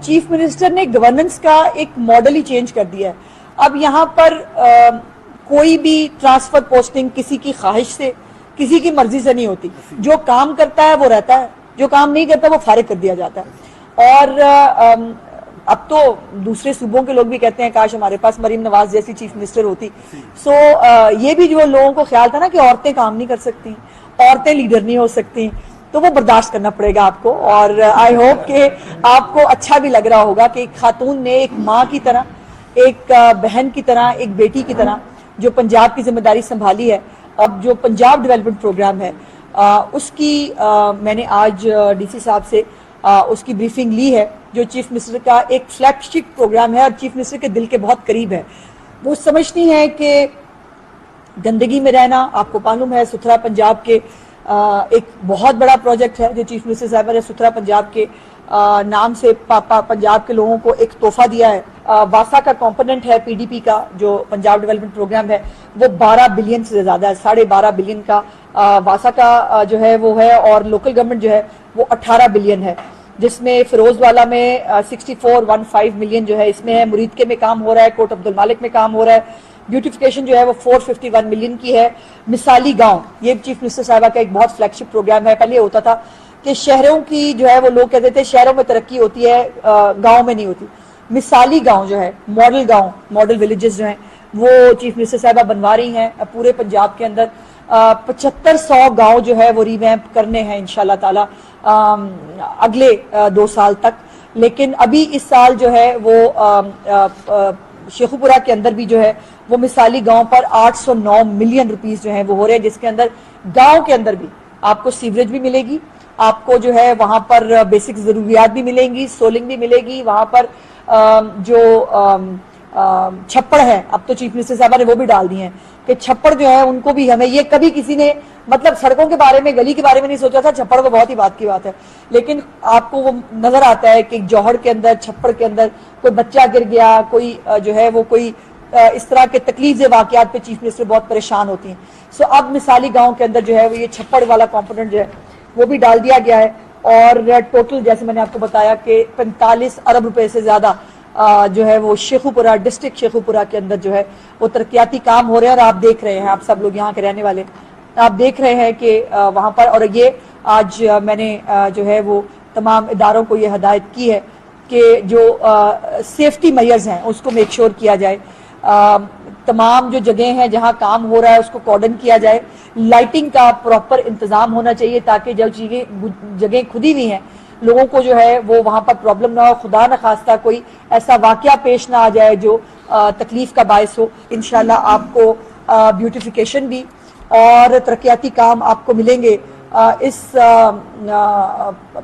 Chief minister نے governance کا ایک ماڈل ہی چینج کر دیا ہے. اب یہاں پر کوئی بھی ٹرانسفر پوسٹنگ کسی کی خواہش سے کسی کی مرضی سے نہیں ہوتی. جو کام کرتا ہے وہ رہتا ہے, جو کام نہیں کرتا وہ فارغ کر دیا جاتا ہے. اور اب تو دوسرے صوبوں کے لوگ بھی کہتے ہیں کاش ہمارے پاس مریم نواز جیسی چیف منسٹر ہوتی. سو یہ بھی جو لوگوں کو خیال تھا نا کہ عورتیں کام نہیں کر سکتی, عورتیں لیڈر نہیں ہو سکتی, تو وہ برداشت کرنا پڑے گا آپ کو. اور آئی ہوپ کہ آپ کو اچھا بھی لگ رہا ہوگا کہ ایک خاتون نے ایک ماں کی طرح, ایک بہن کی طرح, ایک بیٹی کی طرح جو پنجاب کی ذمہ داری سنبھالی ہے. اب جو پنجاب ڈیولپمنٹ پروگرام ہے اس کی میں نے آج ڈی سی صاحب سے اس کی بریفنگ لی ہے, جو چیف منسٹر کا ایک فلیگ شپ پروگرام ہے اور چیف منسٹر کے دل کے بہت قریب ہے. وہ سمجھتی ہیں کہ گندگی میں رہنا, آپ کو معلوم ہے ستھرا پنجاب کے ایک بہت بڑا پروجیکٹ ہے جو چیف منسٹر صاحبہ نے ستھرا پنجاب کے نام سے پنجاب کے لوگوں کو ایک تحفہ دیا ہے. واسا کا کمپوننٹ ہے پی ڈی پی کا جو پنجاب ڈیولپمنٹ پروگرام ہے, وہ 12 بلین سے زیادہ ہے, 12.5 بلین کا واسا کا جو ہے وہ ہے, اور لوکل گورنمنٹ جو ہے وہ 18 بلین ہے, جس میں فیروز والا میں 64.15 ملین جو ہے اس میں ہے, مرید میں کام ہو رہا ہے, کوٹ عبد المالک میں کام ہو رہا ہے, بیوٹیفیکیشن جو ہے وہ 451 ملین کی ہے. مثالی گاؤں, یہ چیف منسٹر صاحبہ کا ایک بہت فلیگ شپ پروگرام ہے. پہلے ہوتا تھا کہ شہروں کی جو ہے وہ لوگ کہتے تھے شہروں میں ترقی ہوتی ہے گاؤں میں نہیں ہوتی. مثالی گاؤں جو ہے, ماڈل گاؤں, ماڈل ولیجز جو ہیں وہ چیف منسٹر صاحبہ بنوا رہی ہیں پورے پنجاب کے اندر. 7500 گاؤں جو ہے وہ ریویمپ کرنے ہیں انشاءاللہ تعالی اگلے 2 سال تک. لیکن ابھی اس سال جو ہے وہ شیخوپورہ کے اندر بھی جو ہے وہ مثالی گاؤں پر 809 ملین روپیز جو ہیں وہ ہو رہے ہیں, جس کے اندر گاؤں کے اندر بھی آپ کو سیوریج بھی ملے گی, آپ کو جو ہے وہاں پر بیسک ضروریات بھی ملیں گی, سولنگ بھی ملے گی, وہاں پر جو چھپڑ ہے, اب تو چیف منسٹر صاحبہ نے وہ بھی ڈال دی ہیں کہ چھپڑ جو ہے ان کو بھی ہمیں, یہ کبھی کسی نے مطلب سڑکوں کے بارے میں گلی کے بارے میں نہیں سوچا تھا, چھپڑ وہ بہت ہی بات کی بات ہے, لیکن آپ کو وہ نظر آتا ہے کہ جوہر کے اندر, چھپڑ کے اندر کوئی بچہ گر گیا, کوئی جو ہے وہ کوئی اس طرح کے تکلیف دہ واقعات پہ چیف منسٹر بہت پریشان ہوتی ہیں. سو اب مثالی گاؤں کے اندر جو ہے وہ یہ چھپڑ والا کمپوننٹ جو ہے وہ بھی ڈال دیا گیا ہے. اور ٹوٹل جیسے میں نے آپ کو بتایا کہ 45 ارب روپے سے زیادہ جو ہے وہ شیخوپورہ ڈسٹرکٹ شیخوپورہ کے اندر جو ہے وہ ترقیاتی کام ہو رہے ہیں. اور آپ دیکھ رہے ہیں, آپ سب لوگ یہاں کے رہنے والے آپ دیکھ رہے ہیں کہ وہاں پر, اور یہ آج میں نے جو ہے وہ تمام اداروں کو یہ ہدایت کی ہے کہ جو سیفٹی میئرز ہیں اس کو میک شور کیا جائے, تمام جو جگہیں ہیں جہاں کام ہو رہا ہے اس کو کارڈن کیا جائے, لائٹنگ کا پراپر انتظام ہونا چاہیے تاکہ جو جگہیں کھدی ہوئی ہیں لوگوں کو جو ہے وہ وہاں پر پرابلم نہ ہو, خدا نخواستہ کوئی ایسا واقعہ پیش نہ آ جائے جو تکلیف کا باعث ہو. انشاءاللہ آپ کو بیوٹیفیکیشن بھی اور ترقیاتی کام آپ کو ملیں گے اس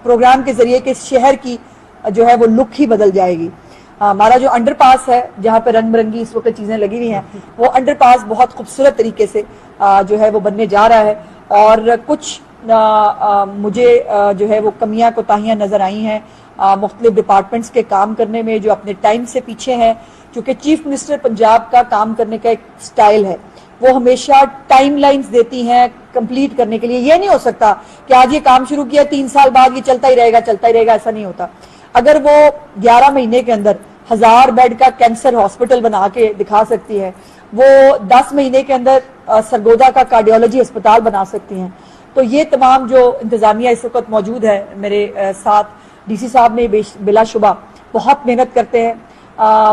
پروگرام کے ذریعے کہ اس شہر کی جو ہے وہ لک ہی بدل جائے گی. ہمارا جو انڈر پاس ہے جہاں پہ رنگ برنگی اس وقت چیزیں لگی ہوئی ہیں, وہ انڈر پاس بہت خوبصورت طریقے سے جو ہے وہ بننے جا رہا ہے. اور کچھ مجھے جو ہے وہ کمیاں کوتاہیاں نظر آئی ہیں مختلف ڈپارٹمنٹس کے کام کرنے میں جو اپنے ٹائم سے پیچھے ہیں, کیونکہ چیف منسٹر پنجاب کا کام کرنے کا ایک سٹائل ہے, وہ ہمیشہ ٹائم لائنز دیتی ہیں کمپلیٹ کرنے کے لیے. یہ نہیں ہو سکتا کہ آج یہ کام شروع کیا 3 سال بعد یہ چلتا ہی رہے گا, ایسا نہیں ہوتا. اگر وہ 11 مہینے کے اندر 1000 بیڈ کا کینسر ہاسپٹل بنا کے دکھا سکتی ہے, وہ 10 مہینے کے اندر سرگودا کا کارڈیولوجی اسپتال بنا سکتی ہیں, تو یہ تمام جو انتظامیہ اس وقت موجود ہے میرے ساتھ, ڈی سی صاحب نے بلا شبہ بہت محنت کرتے ہیں,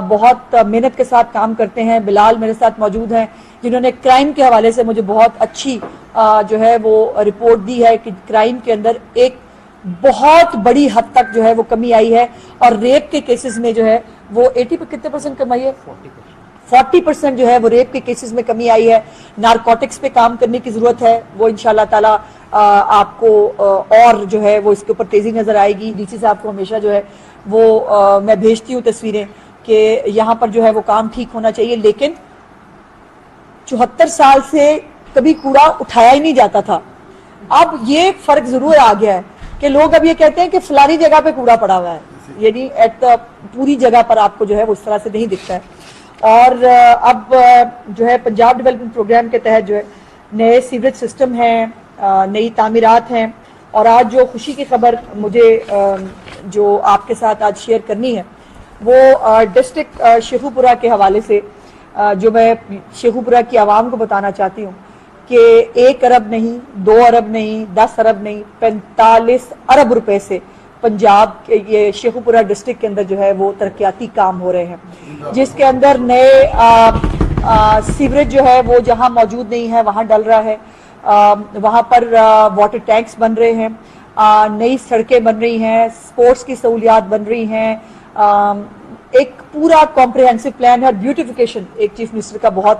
بہت محنت کے ساتھ کام کرتے ہیں. بلال میرے ساتھ موجود ہیں جنہوں نے کرائم کے حوالے سے مجھے بہت اچھی جو ہے وہ رپورٹ دی ہے کہ کرائم کے اندر ایک بہت بڑی حد تک جو ہے وہ کمی آئی ہے, اور ریپ کے کیسز میں جو ہے وہ 80 پر کتنے % کم آئی ہے, 40% جو ہے وہ ریپ کے کیسز میں کمی آئی ہے. نارکوٹکس پہ کام کرنے کی ضرورت ہے, وہ انشاءاللہ تعالی آپ کو اور جو ہے وہ اس کے اوپر تیزی نظر آئے گی. ڈی سی صاحب کو ہمیشہ جو ہے وہ میں بھیجتی ہوں تصویریں کہ یہاں پر جو ہے وہ کام ٹھیک ہونا چاہیے. لیکن 74 سال سے کبھی کوڑا اٹھایا ہی نہیں جاتا تھا. اب یہ فرق ضرور آ گیا ہے کہ لوگ اب یہ کہتے ہیں کہ فلانی جگہ پہ کوڑا پڑا ہوا ہے, یعنی پوری جگہ پر آپ کو جو ہے وہ اس طرح سے نہیں دکھتا ہے. اور اب جو ہے پنجاب ڈیولپمنٹ پروگرام کے تحت جو ہے نئے سیوریج سسٹم ہیں, نئی تعمیرات ہیں. اور آج جو خوشی کی خبر مجھے جو آپ کے ساتھ آج شیئر کرنی ہے وہ ڈسٹرکٹ شیخو پورہ کے حوالے سے جو میں شیخو پورہ کی عوام کو بتانا چاہتی ہوں کہ 1 ارب نہیں، 2 ارب نہیں، 10 ارب نہیں، 45 ارب روپے سے پنجاب کے یہ شیخو پورہ ڈسٹرکٹ کے اندر جو ہے وہ ترقیاتی کام ہو رہے ہیں، جس کے اندر نئے سیوریج جو ہے وہ جہاں موجود نہیں ہے وہاں ڈل رہا ہے، وہاں پر واٹر ٹینکس بن رہے ہیں، نئی سڑکیں بن رہی ہیں، سپورٹس کی سہولیات بن رہی ہیں، ایک پورا کمپریہنسو پلان ہے، اور بیوٹیفیکیشن ایک چیف منسٹر کا بہت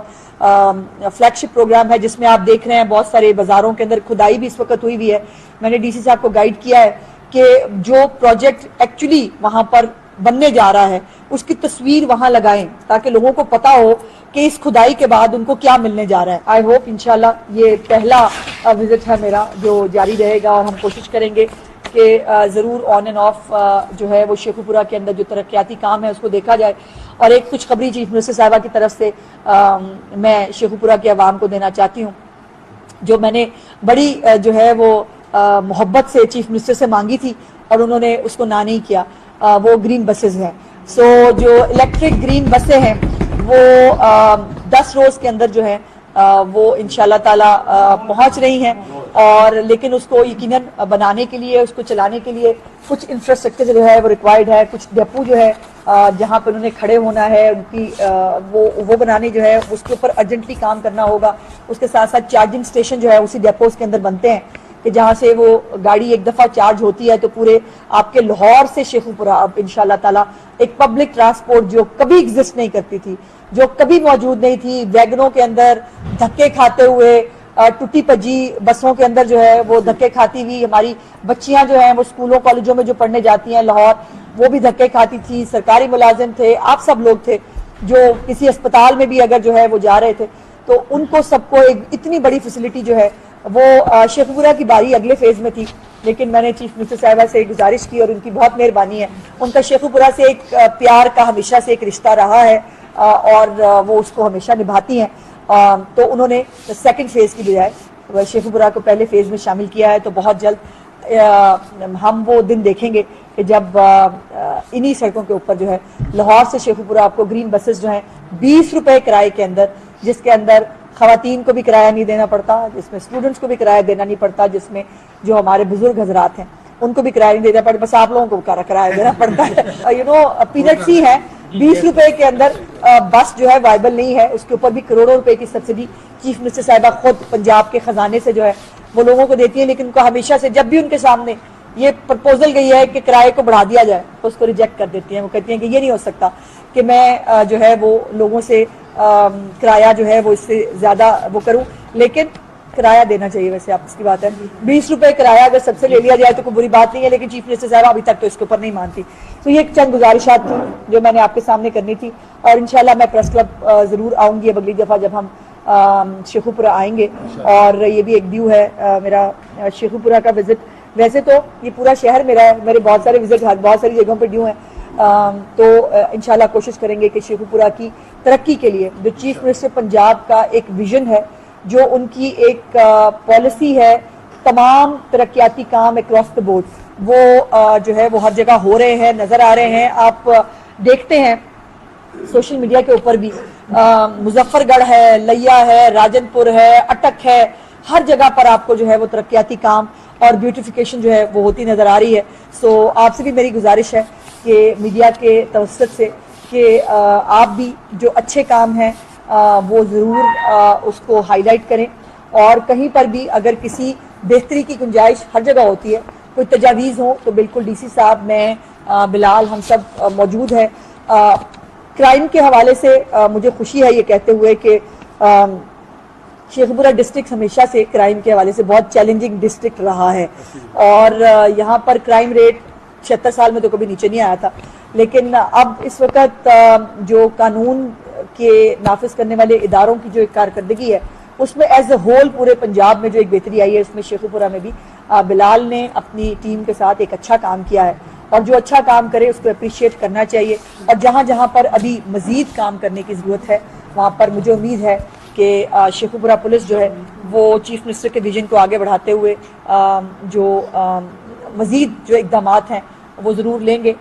فلیگ شپ پروگرام ہے جس میں آپ دیکھ رہے ہیں بہت سارے بازاروں کے اندر کھدائی بھی اس وقت ہوئی بھی ہے۔ میں نے ڈی سی صاحب کو گائیڈ کیا ہے کہ جو پروجیکٹ ایکچولی وہاں پر بننے جا رہا ہے اس کی تصویر وہاں لگائیں تاکہ لوگوں کو پتا ہو کہ اس کھدائی کے بعد ان کو کیا ملنے جا رہا ہے۔ آئی ہوپ انشاءاللہ یہ پہلا وزٹ ہے میرا جو جاری رہے گا، اور ہم کوشش کریں گے کہ ضرور آن اینڈ آف جو ہے وہ شیخو پورہ کے اندر جو ترقیاتی کام ہے اس کو دیکھا جائے۔ اور ایک خوشخبری چیف منسٹر صاحبہ کی طرف سے میں شیخو پورہ کے عوام کو دینا چاہتی ہوں، جو میں نے بڑی جو ہے وہ محبت سے چیف منسٹر سے مانگی تھی اور انہوں نے اس کو نہ نہیں کیا، وہ گرین بسز ہیں۔ سو جو الیکٹرک گرین بسیں ہیں وہ 10 روز کے اندر جو ہے وہ انشاءاللہ تعالی پہنچ رہی ہیں، اور لیکن اس کو یقیناً بنانے کے لیے، اس کو چلانے کے لیے کچھ انفراسٹرکچر جو ہے وہ ریکوائرڈ ہے، کچھ ڈپو جو ہے جہاں پر انہوں نے کھڑے ہونا ہے ان کی وہ بنانے جو ہے اس کے اوپر ارجنٹلی کام کرنا ہوگا۔ اس کے ساتھ ساتھ چارجنگ سٹیشن جو ہے اسی ڈپوز کے اندر بنتے ہیں کہ جہاں سے وہ گاڑی ایک دفعہ چارج ہوتی ہے تو پورے آپ کے لاہور سے شیخو پورہ اب انشاءاللہ تعالی ایک پبلک ٹرانسپورٹ جو کبھی ایگزسٹ نہیں کرتی تھی، جو کبھی موجود نہیں تھی، ویگنوں کے اندر دھکے کھاتے ہوئے، ٹوٹی پجی بسوں کے اندر جو ہے وہ دھکے کھاتی ہوئی ہماری بچیاں جو ہیں وہ اسکولوں کالجوں میں جو پڑھنے جاتی ہیں لاہور، وہ بھی دھکے کھاتی تھی، سرکاری ملازم تھے، آپ سب لوگ تھے جو کسی اسپتال میں بھی اگر جو ہے وہ جا رہے تھے تو ان کو سب کو ایک اتنی بڑی فیسلٹی جو ہے وہ شیخو پورہ کی باری اگلے فیز میں تھی، لیکن میں نے چیف منسٹر صاحبہ سے گزارش کی اور ان کی بہت مہربانی ہے، ان کا شیخو پورہ سے ایک پیار کا ہمیشہ سے ایک رشتہ رہا ہے اور وہ اس کو ہمیشہ نبھاتی ہیں، تو انہوں نے سیکنڈ فیز کی بجائے شیخو پورہ کو پہلے فیز میں شامل کیا ہے۔ تو بہت جلد ہم وہ دن دیکھیں گے کہ جب انہی سڑکوں کے اوپر جو ہے لاہور سے شیخو پورہ آپ کو گرین بسز جو ہیں 20 روپے کرائے کے اندر، جس کے اندر خواتین کو بھی کرایہ نہیں دینا پڑتا، جس میں اسٹوڈنٹس کو بھی کرایہ دینا نہیں پڑتا، جس میں جو ہمارے بزرگ حضرات ہیں ان کو بھی کرایہ نہیں دینا پڑتا، بس آپ لوگوں کو کرایہ دینا پڑتا ہے۔ پیرڈ سی ہے، 20 روپے کے اندر بس جو ہے وائبل نہیں ہے، اس کے اوپر بھی کروڑوں روپے کی سبسڈی چیف منسٹر صاحبہ خود پنجاب کے خزانے سے جو ہے وہ لوگوں کو دیتی ہیں، لیکن ان کو ہمیشہ سے جب بھی ان کے سامنے یہ پرپوزل گئی ہے کہ کرائے کو بڑھا دیا جائے تو اس کو ریجیکٹ کر دیتی ہیں۔ وہ کہتی ہیں کہ یہ نہیں ہو سکتا کہ میں جو ہے وہ لوگوں سے کرایہ جو ہے وہ اس سے زیادہ وہ کروں، لیکن کرایہ دینا چاہیے، ویسے آپ اس کی بات ہے 20 روپے کرایہ اگر سب سے لے لیا جائے تو کوئی بری بات نہیں ہے، لیکن چیف منسٹر صاحب ابھی تک تو اس کے اوپر نہیں مانتی۔ تو یہ چند گزارشات تھی جو میں نے آپ کے سامنے کرنی تھی، اور انشاءاللہ میں پریس کلب ضرور آؤں گی اب اگلی دفعہ جب ہم شیخو پورہ آئیں گے، اور یہ بھی ایک ڈیو ہے میرا شیخو پورہ کا وزٹ۔ ویسے تو یہ پورا شہر میرا ہے، میرے بہت سارے وزٹ بہت ساری جگہوں پہ ڈیو ہیں، تو انشاءاللہ کوشش کریں گے کہ شیخو پورہ کی ترقی کے لیے جو چیف منسٹر پنجاب کا ایک ویژن ہے، جو ان کی ایک پالیسی ہے، تمام ترقیاتی کام اکراس دا بورڈ وہ جو ہے وہ ہر جگہ ہو رہے ہیں، نظر آ رہے ہیں۔ آپ دیکھتے ہیں سوشل میڈیا کے اوپر بھی مظفر گڑھ ہے، لیا ہے، راجن پور ہے، اٹک ہے، ہر جگہ پر آپ کو جو ہے وہ ترقیاتی کام اور بیوٹیفیکیشن جو ہے وہ ہوتی نظر آ رہی ہے۔ سو آپ سے بھی میری گزارش ہے کہ میڈیا کے توسط سے کہ آپ بھی جو اچھے کام ہیں وہ ضرور اس کو ہائی لائٹ کریں، اور کہیں پر بھی اگر کسی بہتری کی گنجائش ہر جگہ ہوتی ہے، کوئی تجاویز ہو تو بالکل ڈی سی صاحب، میں بلال، ہم سب موجود ہیں۔ کرائم کے حوالے سے مجھے خوشی ہے یہ کہتے ہوئے کہ شیخو پورہ ڈسٹرکٹ ہمیشہ سے کرائم کے حوالے سے بہت چیلنجنگ ڈسٹرکٹ رہا ہے، اور یہاں پر کرائم ریٹ 76 سال میں تو کبھی نیچے نہیں آیا تھا، لیکن اب اس وقت جو قانون کے نافذ کرنے والے اداروں کی جو ایک کارکردگی ہے اس میں ایز اے ہول پورے پنجاب میں جو ایک بہتری آئی ہے، اس میں شیخو پورہ میں بھی بلال نے اپنی ٹیم کے ساتھ ایک اچھا کام کیا ہے، اور جو اچھا کام کرے اس کو اپریشیٹ کرنا چاہیے، اور جہاں جہاں پر ابھی مزید کام کرنے کی ضرورت ہے وہاں پر مجھے امید ہے کہ شیخو پورہ پولیس جو ہے وہ چیف منسٹر کے ویژن کو آگے بڑھاتے ہوئے جو مزید جو اقدامات ہیں وہ ضرور لیں گے.